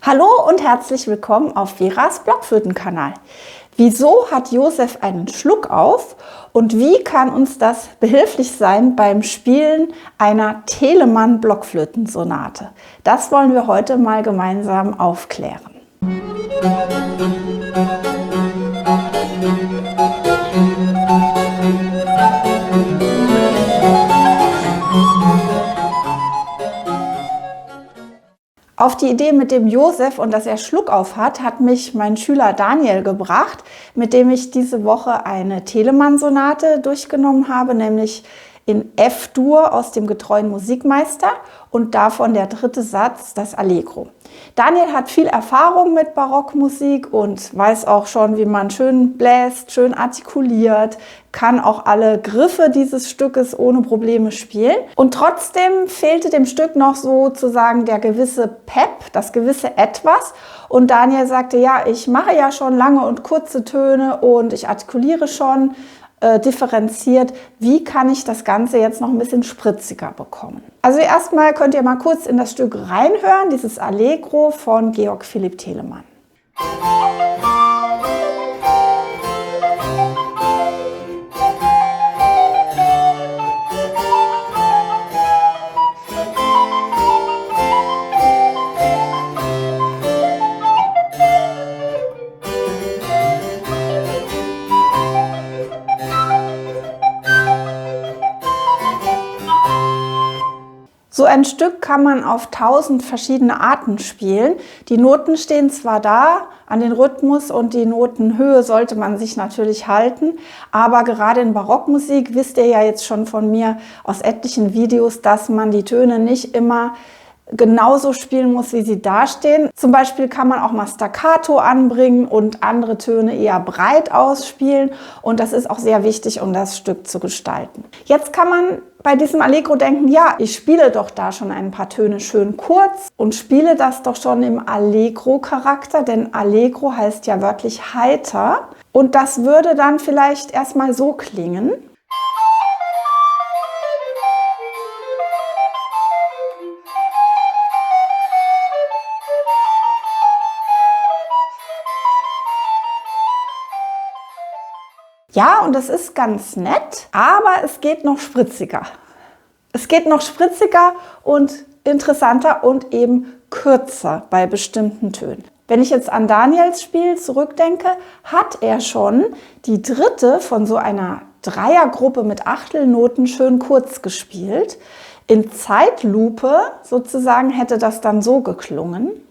Hallo und herzlich willkommen auf Veras Blockflötenkanal. Wieso hat Josef einen Schluck auf und wie kann uns das behilflich sein beim Spielen einer Telemann-Blockflötensonate? Das wollen wir heute mal gemeinsam aufklären. Auf die Idee mit dem Josef und dass er Schluck auf hat mich mein Schüler Daniel gebracht, mit dem ich diese Woche eine Telemann-Sonate durchgenommen habe, nämlich in F-Dur aus dem Getreuen Musikmeister und davon der dritte Satz, das Allegro. Daniel hat viel Erfahrung mit Barockmusik und weiß auch schon, wie man schön bläst, schön artikuliert, kann auch alle Griffe dieses Stückes ohne Probleme spielen. Und trotzdem fehlte dem Stück noch sozusagen der gewisse Pep, das gewisse Etwas. Und Daniel sagte, ja, ich mache ja schon lange und kurze Töne und ich artikuliere schon differenziert. Wie kann ich das Ganze jetzt noch ein bisschen spritziger bekommen? Also erstmal könnt ihr mal kurz in das Stück reinhören, dieses Allegro von Georg Philipp Telemann. So ein Stück kann man auf 1000 verschiedene Arten spielen. Die Noten stehen zwar da, an den Rhythmus und die Notenhöhe sollte man sich natürlich halten, aber gerade in Barockmusik wisst ihr ja jetzt schon von mir aus etlichen Videos, dass man die Töne nicht immer genauso spielen muss, wie sie dastehen. Zum Beispiel kann man auch mal Staccato anbringen und andere Töne eher breit ausspielen und das ist auch sehr wichtig, um das Stück zu gestalten. Jetzt kann man bei diesem Allegro denken, ja, ich spiele doch da schon ein paar Töne schön kurz und spiele das doch schon im Allegro-Charakter, denn Allegro heißt ja wörtlich heiter und das würde dann vielleicht erstmal so klingen. Ja, und das ist ganz nett, aber es geht noch spritziger. Es geht noch spritziger und interessanter und eben kürzer bei bestimmten Tönen. Wenn ich jetzt an Daniels Spiel zurückdenke, hat er schon die dritte von so einer Dreiergruppe mit Achtelnoten schön kurz gespielt. In Zeitlupe sozusagen hätte das dann so geklungen.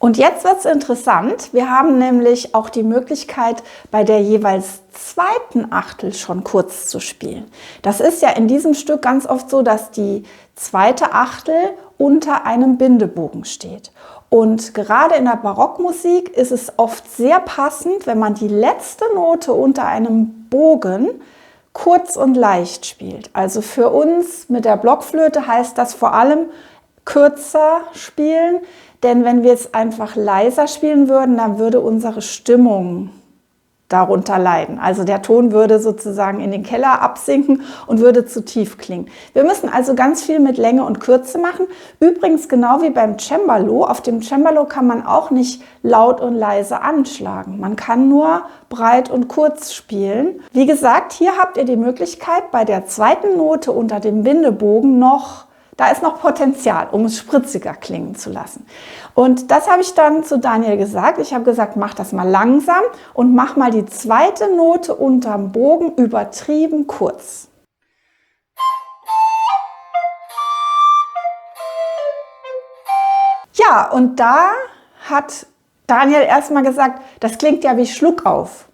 Und jetzt wird es interessant. Wir haben nämlich auch die Möglichkeit, bei der jeweils zweiten Achtel schon kurz zu spielen. Das ist ja in diesem Stück ganz oft so, dass die zweite Achtel unter einem Bindebogen steht. Und gerade in der Barockmusik ist es oft sehr passend, wenn man die letzte Note unter einem Bogen kurz und leicht spielt. Also für uns mit der Blockflöte heißt das vor allem kürzer spielen, denn wenn wir es einfach leiser spielen würden, dann würde unsere Stimmung darunter leiden. Also der Ton würde sozusagen in den Keller absinken und würde zu tief klingen. Wir müssen also ganz viel mit Länge und Kürze machen. Übrigens genau wie beim Cembalo. Auf dem Cembalo kann man auch nicht laut und leise anschlagen. Man kann nur breit und kurz spielen. Wie gesagt, hier habt ihr die Möglichkeit, bei der zweiten Note unter dem Bindebogen da ist noch Potenzial, um es spritziger klingen zu lassen. Und das habe ich dann zu Daniel gesagt. Ich habe gesagt, mach das mal langsam und mach mal die zweite Note unterm Bogen übertrieben kurz. Ja, und da hat Daniel erstmal gesagt, das klingt ja wie Schluck auf.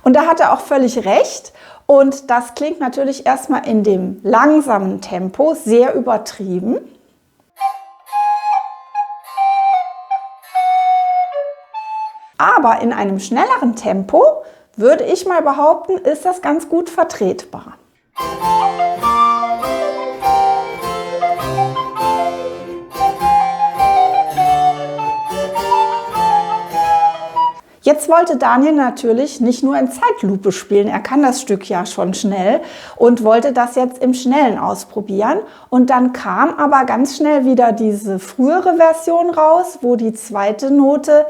Und da hat er auch völlig recht und das klingt natürlich erstmal in dem langsamen Tempo sehr übertrieben. Aber in einem schnelleren Tempo, würde ich mal behaupten, ist das ganz gut vertretbar. Jetzt wollte Daniel natürlich nicht nur in Zeitlupe spielen, er kann das Stück ja schon schnell und wollte das jetzt im Schnellen ausprobieren. Und dann kam aber ganz schnell wieder diese frühere Version raus, wo die zweite Note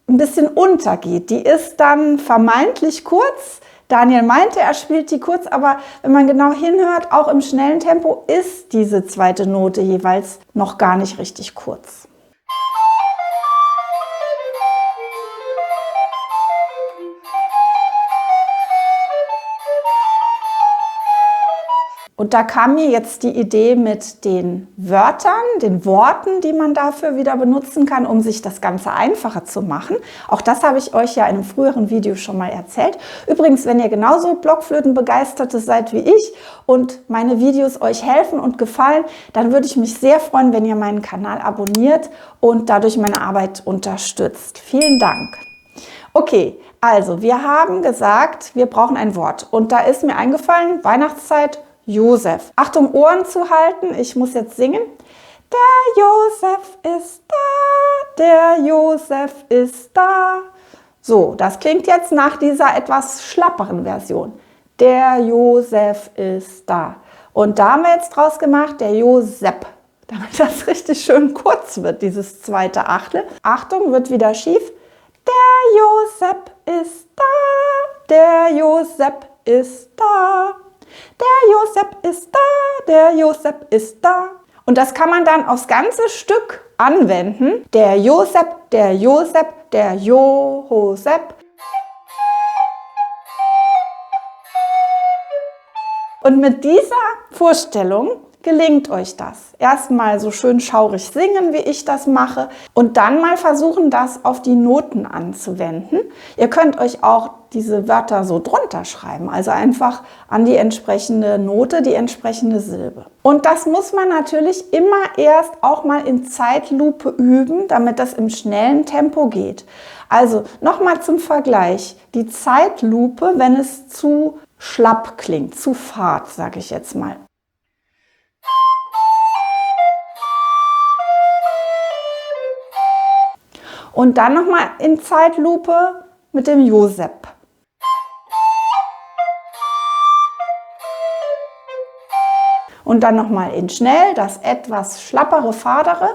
ein bisschen untergeht. Die ist dann vermeintlich kurz. Daniel meinte, er spielt die kurz, aber wenn man genau hinhört, auch im schnellen Tempo ist diese zweite Note jeweils noch gar nicht richtig kurz. Und da kam mir jetzt die Idee mit den Wörtern, den Worten, die man dafür wieder benutzen kann, um sich das Ganze einfacher zu machen. Auch das habe ich euch ja in einem früheren Video schon mal erzählt. Übrigens, wenn ihr genauso Blockflötenbegeisterte seid wie ich und meine Videos euch helfen und gefallen, dann würde ich mich sehr freuen, wenn ihr meinen Kanal abonniert und dadurch meine Arbeit unterstützt. Vielen Dank. Okay, also wir haben gesagt, wir brauchen ein Wort. Und da ist mir eingefallen, Weihnachtszeit, Josef. Achtung, Ohren zu halten, ich muss jetzt singen. Der Josef ist da, der Josef ist da. So, das klingt jetzt nach dieser etwas schlapperen Version. Der Josef ist da. Und da haben wir jetzt draus gemacht, der Josep. Damit das richtig schön kurz wird, dieses zweite Achtel. Achtung, wird wieder schief. Der Josep ist da, der Josep ist da. Der Josep ist da, der Josep ist da. Und das kann man dann aufs ganze Stück anwenden. Der Josep, der Josep, der Josep. Und mit dieser Vorstellung gelingt euch das. Erstmal so schön schaurig singen, wie ich das mache, und dann mal versuchen, das auf die Noten anzuwenden. Ihr könnt euch auch diese Wörter so drunter schreiben, also einfach an die entsprechende Note, die entsprechende Silbe. Und das muss man natürlich immer erst auch mal in Zeitlupe üben, damit das im schnellen Tempo geht. Also nochmal zum Vergleich, die Zeitlupe, wenn es zu schlapp klingt, zu fad, sage ich jetzt mal. Und dann nochmal in Zeitlupe mit dem Josep. Und dann nochmal in schnell, das etwas schlappere, fadere.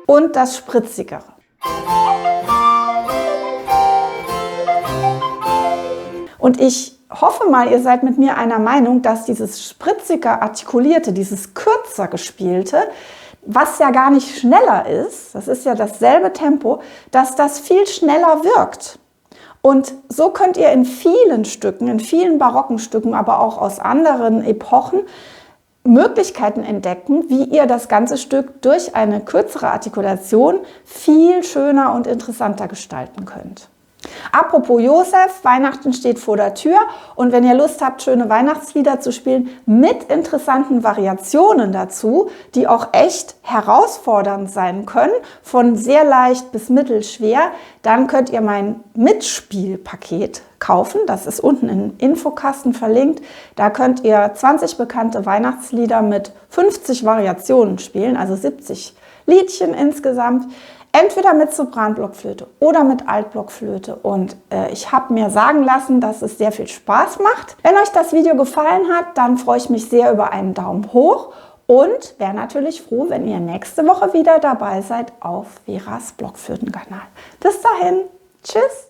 Und das spritzigere. Und ich hoffe mal, ihr seid mit mir einer Meinung, dass dieses spritziger artikulierte, dieses kürzer gespielte, was ja gar nicht schneller ist, das ist ja dasselbe Tempo, dass das viel schneller wirkt. Und so könnt ihr in vielen Stücken, in vielen barocken Stücken, aber auch aus anderen Epochen, Möglichkeiten entdecken, wie ihr das ganze Stück durch eine kürzere Artikulation viel schöner und interessanter gestalten könnt. Apropos Josef, Weihnachten steht vor der Tür, und wenn ihr Lust habt, schöne Weihnachtslieder zu spielen mit interessanten Variationen dazu, die auch echt herausfordernd sein können, von sehr leicht bis mittelschwer, dann könnt ihr mein Mitspielpaket kaufen. Das ist unten im Infokasten verlinkt. Da könnt ihr 20 bekannte Weihnachtslieder mit 50 Variationen spielen, also 70 Liedchen insgesamt. Entweder mit Sopranblockflöte oder mit Altblockflöte, und ich habe mir sagen lassen, dass es sehr viel Spaß macht. Wenn euch das Video gefallen hat, dann freue ich mich sehr über einen Daumen hoch und wäre natürlich froh, wenn ihr nächste Woche wieder dabei seid auf Veras Blockflötenkanal. Bis dahin, tschüss!